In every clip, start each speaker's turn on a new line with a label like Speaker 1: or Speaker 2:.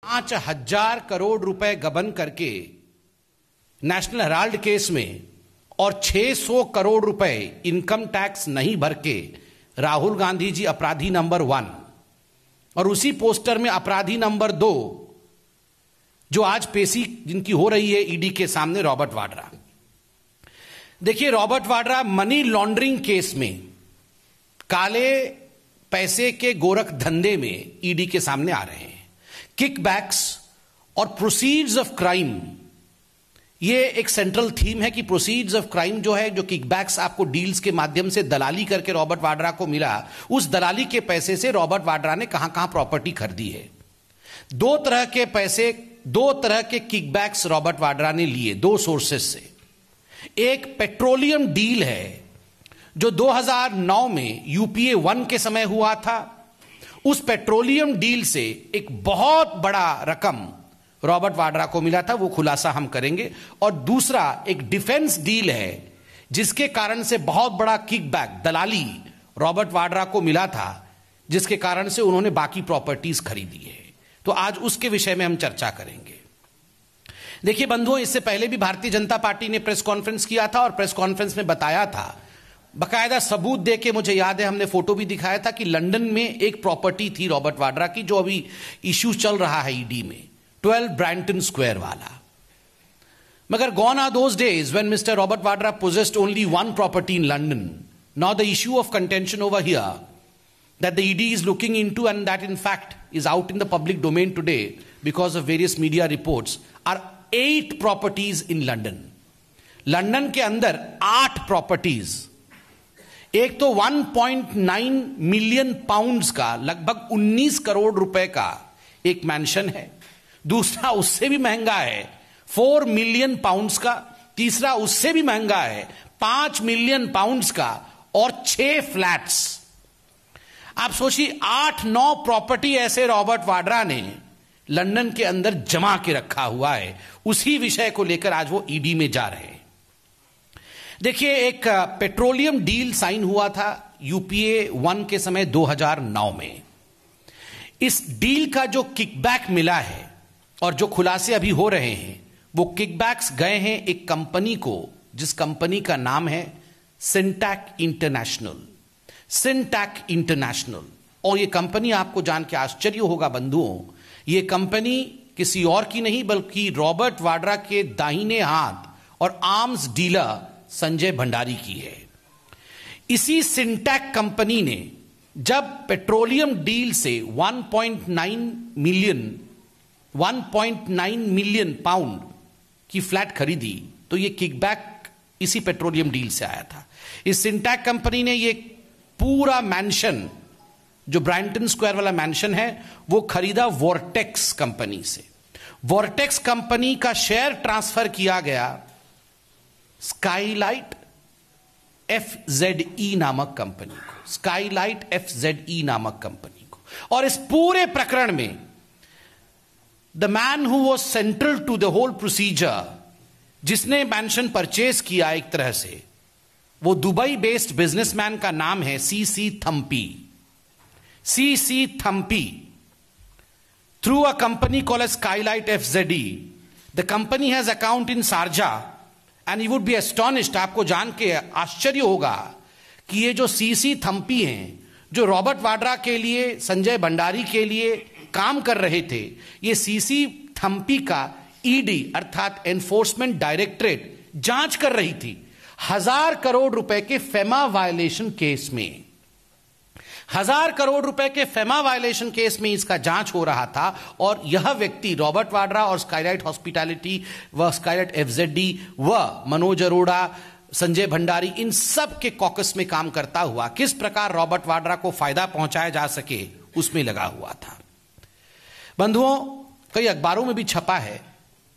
Speaker 1: 5,000 करोड़ रुपए गबन करके नेशनल हेराल्ड केस में और 600 करोड़ रुपए इनकम टैक्स नहीं भर के राहुल गांधी जी अपराधी नंबर 1 और उसी पोस्टर में अपराधी नंबर 2 जो आज पेशी जिनकी हो रही है ईडी के सामने, रॉबर्ट वाड्रा। देखिए, Robert Vadra money laundering case में, काले पैसे के गोरख धंधे में ईडी के सामने आ रहे हैं। किकबैक्स और प्रोसीड्स ऑफ क्राइम, ये एक सेंट्रल थीम है कि प्रोसीड्स ऑफ क्राइम जो है, जो किकबैक्स आपको डील्स के माध्यम से दलाली करके रॉबर्ट वाड्रा को मिला, उस दलाली के पैसे से रॉबर्ट वाड्रा ने कहां कहां प्रॉपर्टी खरीदी है। दो तरह के किकबैक्स रॉबर्ट वाड्रा ने लिए, दो सोर्सेस से। एक पेट्रोलियम डील है जो 2009 में यूपीए 1 के समय हुआ था। उस पेट्रोलियम डील से एक बहुत बड़ा रकम रॉबर्ट वाड्रा को मिला था, वो खुलासा हम करेंगे। और दूसरा एक डिफेंस डील है जिसके कारण से बहुत बड़ा किकबैक, दलाली रॉबर्ट वाड्रा को मिला था, जिसके कारण से उन्होंने बाकी प्रॉपर्टीज खरीदी है। तो आज उसके विषय में हम चर्चा करेंगे। देखिए बंधुओं, इससे पहले भी भारतीय जनता पार्टी ने प्रेस कॉन्फ्रेंस किया था और प्रेस कॉन्फ्रेंस में बताया था, बकायदा सबूत देके, मुझे याद है हमने फोटो भी दिखाया था, कि लंदन में एक प्रॉपर्टी थी रॉबर्ट वाड्रा की, जो अभी इश्यू चल रहा है ईडी में, 12 ब्रैंटन स्क्वायर वाला। मगर gone are those days when Mr. Robert Vadra possessed only one property in London. Now the issue of contention over here that the ED is looking into, and that in fact is out in the public domain today because of various media reports, are 8 properties in London. London के अंदर 8 properties. एक तो 1.9 million pounds का, लगभग 19 करोड़ रुपए का एक mention है। दूसरा उससे भी महंगा है, 4 मिलियन पाउंड्स का। तीसरा उससे भी महंगा है, 5 मिलियन पाउंड्स का। और 6 फ्लैट्स। आप सोचिए, 8-9 प्रॉपर्टी ऐसे रॉबर्ट वाड्रा ने लंदन के अंदर जमा के रखा हुआ है। उसी विषय को लेकर आज वो ईडी में जा रहे हैं। देखिए, एक पेट्रोलियम डील साइन हुआ था यूपीए 1 के समय 2009 में। इस डील का जो किकबैक मिला है और जो खुलासे अभी हो रहे हैं, वो किकबैक्स गए हैं एक कंपनी को, जिस कंपनी का नाम है सिंटैक इंटरनेशनल। सिंटैक इंटरनेशनल। और ये कंपनी, आपको जान के आश्चर्य होगा बंधुओं, ये कंपनी किसी और की नहीं बल्कि रॉबर्ट वाड्रा के दाहिने हाथ और आर्म्स डीलर संजय भंडारी की है। इसी सिंटैक कंपनी ने जब पेट्रोलियम डील से 1.9 मिलियन पाउंड की फ्लैट खरीदी, तो ये किकबैक इसी पेट्रोलियम डील से आया था। इस सिंटैक कंपनी ने ये पूरा मैंशन, जो ब्रैंटन स्क्वायर वाला मैंशन है, वो खरीदा वोर्टेक्स कंपनी से। वोर्टेक्स कंपनी का शेयर ट्रांसफर किया गया स्काईलाइट FZE नामक कंपनी को, स्काईलाइट FZE नामक कंपनी को। और इस पूरे प्रकरण में the man who was central to the whole procedure, जिसने मैंशन परचेज किया एक तरह से, वो दुबई बेस्ड बिजनेसमैन का नाम है CC Thampi. CC Thampi, through a company called as Skylight FZE, the company has account in Sharjah, and you would be astonished, आपको जान के आश्चर्य होगा कि ये जो CC थम्पी हैं, जो रॉबर्ट वाड्रा के लिए, संजय भंडारी के लिए काम कर रहे थे, ये CC थम्पी का ईडी अर्थात एनफोर्समेंट डायरेक्टरेट जांच कर रही थी 1000 करोड़ रुपए के फेमा वायलेशन केस में। 1000 करोड़ रुपए के फेमा वायलेशन केस में इसका जांच हो रहा था। और यह व्यक्ति रॉबर्ट वाड्रा और स्काईलाइट हॉस्पिटैलिटी व स्काईलाइट FZE व मनोज अरोड़ा, संजय भंडारी, इन सब के कॉकस में काम करता हुआ किस प्रकार रॉबर्ट वाड्रा को फायदा पहुंचाया जा सके, उसमें लगा हुआ था। बंधुओं, कई अखबारों में भी छपा है,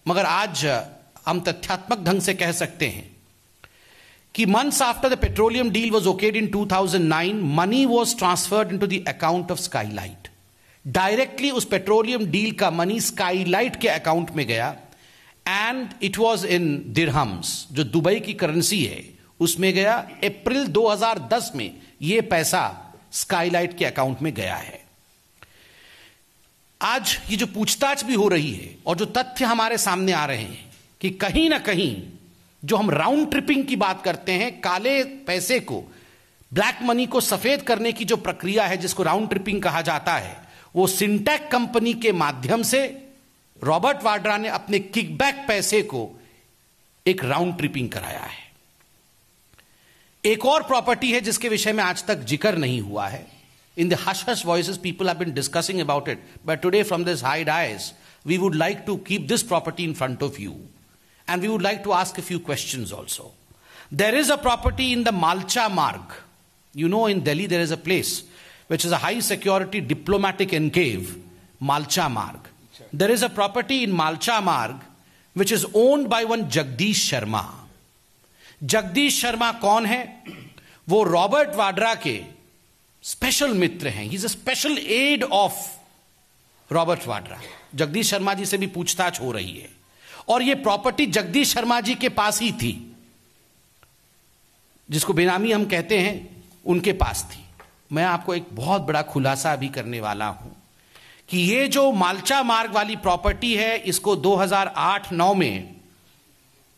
Speaker 1: मगर आज हम तथ्यात्मक ढंग से कह सकते हैं कि months after the petroleum deal was okayed in 2009, money was transferred into the account of Skylight. Directly उस पेट्रोलियम डील का मनी स्काईलाइट के अकाउंट में गया, and it was in dirhams, जो दुबई की करेंसी है, उसमें गया। अप्रैल 2010 में यह पैसा स्काईलाइट के अकाउंट में गया है। आज ये जो पूछताछ भी हो रही है और जो तथ्य हमारे सामने आ रहे हैं कि कहीं ना कहीं जो हम राउंड ट्रिपिंग की बात करते हैं, काले पैसे को, ब्लैक मनी को सफेद करने की जो प्रक्रिया है जिसको राउंड ट्रिपिंग कहा जाता है, वो सिंटैक कंपनी के माध्यम से रॉबर्ट वाड्रा ने अपने किकबैक पैसे को एक राउंड ट्रिपिंग कराया है। एक और प्रॉपर्टी है जिसके विषय में आज तक जिक्र नहीं हुआ है। In the hush-hush voices, people have been discussing about it. But today, from this high dais, we would like to keep this property in front of you. And we would like to ask a few questions also. There is a property in the Malcha Marg. You know, in Delhi, there is a place which is a high-security diplomatic enclave, Malcha Marg. There is a property in Malcha Marg which is owned by one Jagdish Sharma. Jagdish Sharma कौन है? वो Robert Vadra के special मित्र हैं। He is a special aide of Robert Vadra. Jagdish Sharma ji से भी पूछताछ हो रही है और यह प्रॉपर्टी जगदीश शर्मा जी के पास ही थी, जिसको बेनामी हम कहते हैं, उनके पास थी। मैं आपको एक बहुत बड़ा खुलासा अभी करने वाला हूं कि यह जो मालचा मार्ग वाली प्रॉपर्टी है, इसको 2008-9 में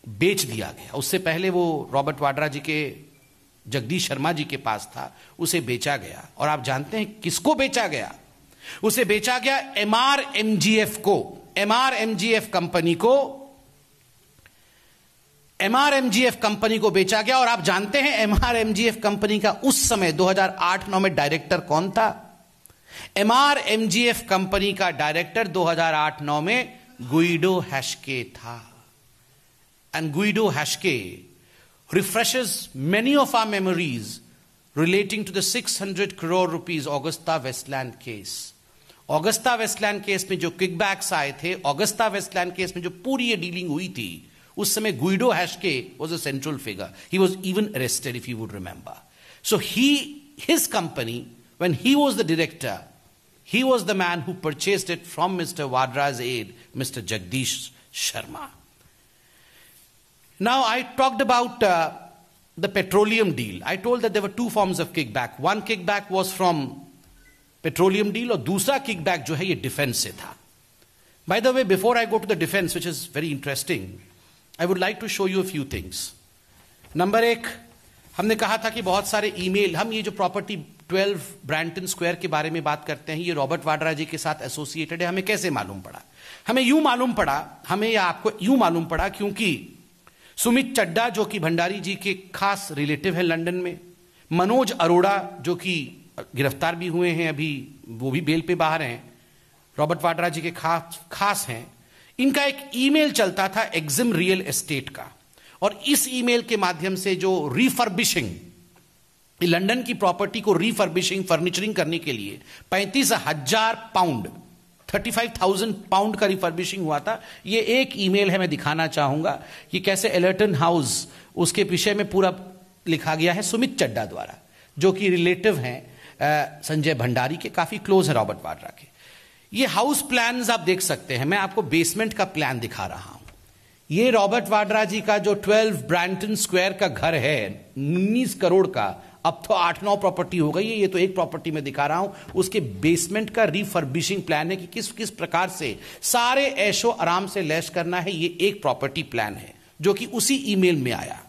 Speaker 1: बेच दिया गया। उससे पहले वो रॉबर्ट वाड्रा जी के, जगदीश शर्मा जी के पास था, उसे बेचा गया। और आप जानते हैं किसको बेचा गया? उसे बेचा गया MRMGF को, MRMGF कंपनी को, MRMGF कंपनी को बेचा गया। और आप जानते हैं MRMGF कंपनी का उस समय 2008-9 में डायरेक्टर कौन था? MRMGF कंपनी का डायरेक्टर 2008-9 में गुइडो हैश्के था। And Guido Haschke refreshes many of our memories relating to the 600 crore rupees Augusta Westland case. Augusta Westland case में जो किकबैक्स आए थे, Augusta Westland case में जो पूरी ये डीलिंग हुई थी, उस समय Guido हैश्के was a central figure. He was even arrested, if you would remember. So his company, when he was the director, he was the man who purchased it from Mr. Wadra's aide, Mr. Jagdish Sharma. Now, I talked about the petroleum deal. I told that there were two forms of kickback. One kickback was from petroleum deal और दूसरा kickback जो है ये defense से था. By the way, before I go to the defense, which is very interesting, I would like to show you a few things. Number एक, हमने कहा था कि बहुत सारे ईमेल, हम ये जो प्रॉपर्टी 12 ब्रैंटन स्क्वायर के बारे में बात करते हैं, ये रॉबर्ट वाड्रा जी के साथ एसोसिएटेड है। हमें कैसे मालूम पड़ा? हमें यूं मालूम पड़ा, हमें या आपको यूं मालूम पड़ा क्योंकि सुमित चड्डा जो कि भंडारी जी के खास रिलेटिव है लंदन में, मनोज अरोड़ा जो कि गिरफ्तार भी हुए हैं, अभी वो भी बेल पे बाहर हैं, रॉबर्ट वाड्रा जी के खास हैं, इनका एक ईमेल चलता था एक्जिम रियल एस्टेट का। और इस ईमेल के माध्यम से जो रिफर्बिशिंग, लंदन की प्रॉपर्टी को रिफर्बिशिंग, फर्नीचरिंग करने के लिए 35,000 पाउंड, 35,000 पाउंड का रिफर्बिशिंग हुआ था। ये एक ईमेल है, मैं दिखाना चाहूंगा कि कैसे एलर्टन हाउस, उसके विषय में पूरा लिखा गया है सुमित चड्डा द्वारा, जो कि रिलेटिव हैं संजय भंडारी के, काफी क्लोज है रॉबर्ट वाड्रा के। ये हाउस प्लान्स आप देख सकते हैं। मैं आपको बेसमेंट का प्लान दिखा रहा हूं। ये रॉबर्ट वाड्रा जी का जो 12 ब्रैंटन स्क्वायर का घर है, 19 करोड़ का, अब तो 8-9 प्रॉपर्टी हो गई है, ये तो एक प्रॉपर्टी में दिखा रहा हूं। उसके बेसमेंट का रिफर्बिशिंग प्लान है कि किस किस प्रकार से सारे ऐशो आराम से लैश करना है। ये एक प्रॉपर्टी प्लान है जो कि उसी ईमेल में आया।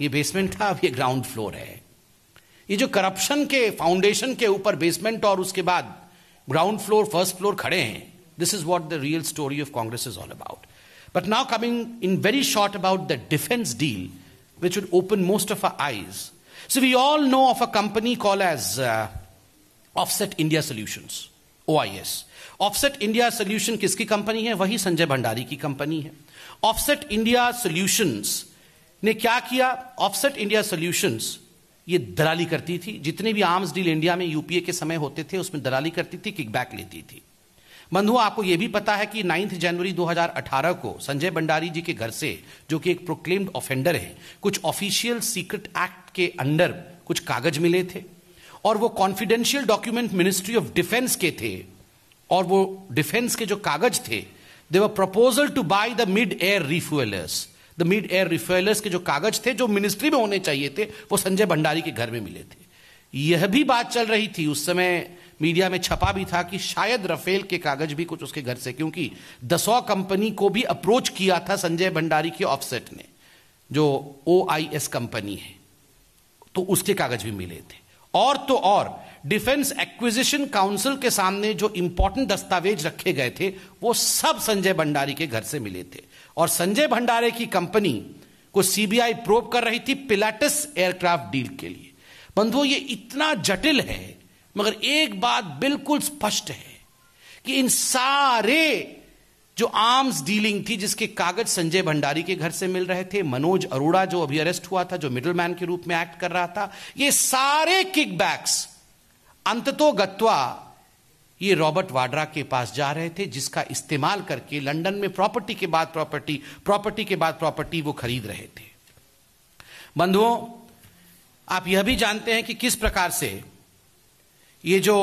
Speaker 1: ये बेसमेंट था, अब ये ग्राउंड फ्लोर है। ये जो करप्शन के फाउंडेशन के ऊपर बेसमेंट और उसके बाद ग्राउंड फ्लोर, फर्स्ट फ्लोर खड़े हैं, this is what the real story of Congress is all about. But now coming in very short about the defence deal which would open most of our eyes. So we all know of a company called as Offset India Solutions, OIS. Offset India Solution किसकी company है? वही संजय भंडारी की company है। Offset India Solutions ने क्या किया? Offset India Solutions ये दलाली करती थी। जितने भी आर्म्स डील इंडिया में यूपीए के समय होते थे उसमें दलाली करती थी, किकबैक लेती थी। बंधुओं, आपको यह भी पता है कि 9 जनवरी 2018 को संजय भंडारी जी के घर से, जो कि एक प्रोक्लेम्ड ऑफेंडर है, कुछ ऑफिशियल सीक्रेट एक्ट के अंडर कुछ कागज मिले थे और वो confidential document ministry of defence के थे। और वो डिफेंस के जो कागज थे, they were proposal to buy the mid air refuellers. The mid air refuellers के जो कागज थे, जो मिनिस्ट्री में होने चाहिए थे, वो संजय भंडारी के घर में मिले थे। यह भी बात चल रही थी उस समय मीडिया में छपा भी था कि शायद राफेल के कागज भी कुछ उसके घर से, क्योंकि दसॉ कंपनी को भी अप्रोच किया था संजय भंडारी की ऑफसेट ने, जो OIS कंपनी है, तो उसके कागज भी मिले थे। और तो और डिफेंस एक्विजिशन काउंसिल के सामने जो इंपॉर्टेंट दस्तावेज रखे गए थे वो सब संजय भंडारी के घर से मिले थे। और संजय भंडारी की कंपनी को CBI प्रोब कर रही थी पिलाटस एयरक्राफ्ट डील के लिए। बंधुओं, ये इतना जटिल है, मगर एक बात बिल्कुल स्पष्ट है कि इन सारे जो आर्म्स डीलिंग थी जिसके कागज संजय भंडारी के घर से मिल रहे थे, मनोज अरोड़ा जो अभी अरेस्ट हुआ था, जो मिडलमैन के रूप में एक्ट कर रहा था, ये सारे किकबैक्स अंततोगत्वा ये रॉबर्ट वाड्रा के पास जा रहे थे, जिसका इस्तेमाल करके लंदन में प्रॉपर्टी के बाद प्रॉपर्टी वो खरीद रहे थे। बंधुओं, आप यह भी जानते हैं कि किस प्रकार से ये जो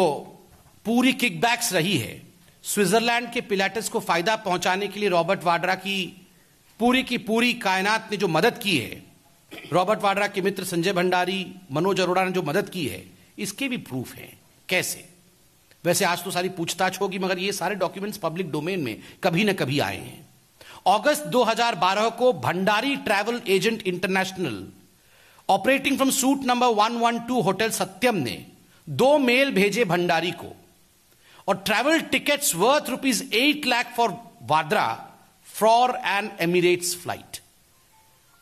Speaker 1: पूरी किकबैक्स रही है, स्विट्जरलैंड के पिलाटस को फायदा पहुंचाने के लिए रॉबर्ट वाड्रा की पूरी कायनात ने जो मदद की है, रॉबर्ट वाड्रा के मित्र संजय भंडारी, मनोज अरोड़ा ने जो मदद की है, इसके भी प्रूफ है। कैसे? वैसे आज तो सारी पूछताछ होगी, मगर ये सारे डॉक्यूमेंट्स पब्लिक डोमेन में कभी ना कभी आए हैं। अगस्त 2012 को Bhandari travel agent international operating from suite number 112 hotel Satyam ने 2 मेल भेजे भंडारी को, और travel tickets worth ₹8 lakh for Vadra for an Emirates flight.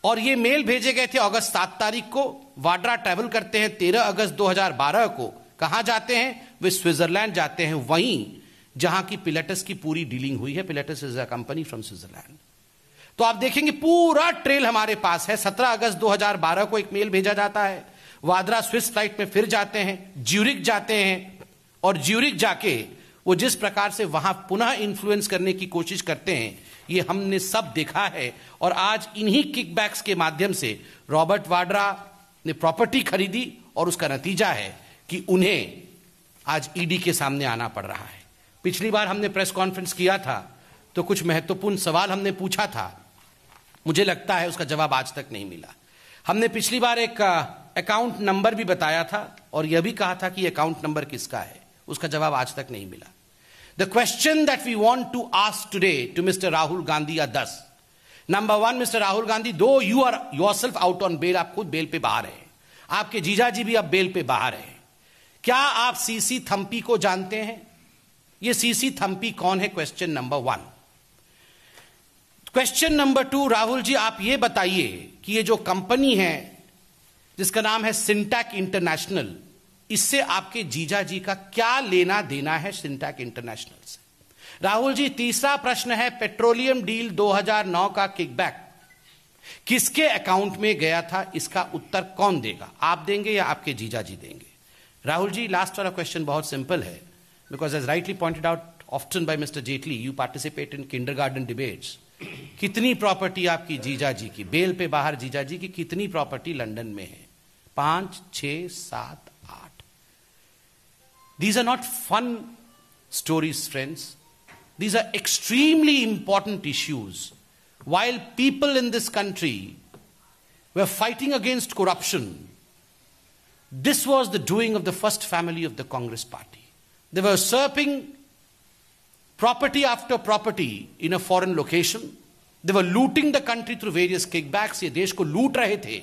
Speaker 1: और ये मेल भेजे गए थे अगस्त 7 तारीख को। वाड्रा ट्रैवल करते हैं 13 अगस्त 2012 को। कहां जाते हैं? वे स्विट्जरलैंड जाते हैं, वहीं जहां की पिलाटस की पूरी डीलिंग हुई है। Pilatus is a company from Switzerland. तो आप देखेंगे पूरा ट्रेल हमारे पास है। 17 अगस्त 2012 को एक मेल भेजा जाता है, वाड्रा स्विस फ्लाइट में फिर जाते हैं, ज्यूरिक जाते हैं, और ज्यूरिक जाके वो जिस प्रकार से वहां पुनः इन्फ्लुएंस करने की कोशिश करते हैं, ये हमने सब देखा है। और आज इन्हीं किकबैक्स के माध्यम से रॉबर्ट वाड्रा ने प्रॉपर्टी खरीदी, और उसका नतीजा है कि उन्हें आज ईडी के सामने आना पड़ रहा है। पिछली बार हमने प्रेस कॉन्फ्रेंस किया था तो कुछ महत्वपूर्ण सवाल हमने पूछा था, मुझे लगता है उसका जवाब आज तक नहीं मिला। हमने पिछली बार एक अकाउंट नंबर भी बताया था, और यह भी कहा था कि अकाउंट नंबर किसका है, उसका जवाब आज तक नहीं मिला। The question that we want to ask today to mister Rahul Gandhi are 10। Number 1, mister Rahul Gandhi, do you are yourself out on bail, आप खुद बेल पे बाहर हैं, आपके जीजा जी भी अब बेल पे बाहर हैं, क्या आप सीसी थम्पी को जानते हैं? ये सीसी थम्पी कौन है? Question number 1। Question number 2, Rahul ji आप ये बताइए कि ये जो कंपनी है जिसका नाम है सिंटैक इंटरनेशनल, इससे आपके जीजा जी का क्या लेना देना है सिंटैक इंटरनेशनल से? राहुल जी, तीसरा प्रश्न है, पेट्रोलियम डील 2009 का किकबैक किसके अकाउंट में गया था? इसका उत्तर कौन देगा? आप देंगे या आपके जीजा जी देंगे? राहुल जी, लास्ट वाला क्वेश्चन बहुत सिंपल है, because as rightly pointed out often by mister Jaitley, you participate in kindergarten debates. कितनी प्रॉपर्टी आपकी जीजा जी की, बेल पे बाहर जीजा जी की कितनी प्रॉपर्टी लंदन में है? 5, 6, 7, 8। These are not fun stories, friends. These are extremely important issues. While people in this country were fighting against corruption, this was the doing of the first family of the Congress party. They were usurping property after property in a foreign location. They were looting the country through various kickbacks. ये देश को लूट रहे थे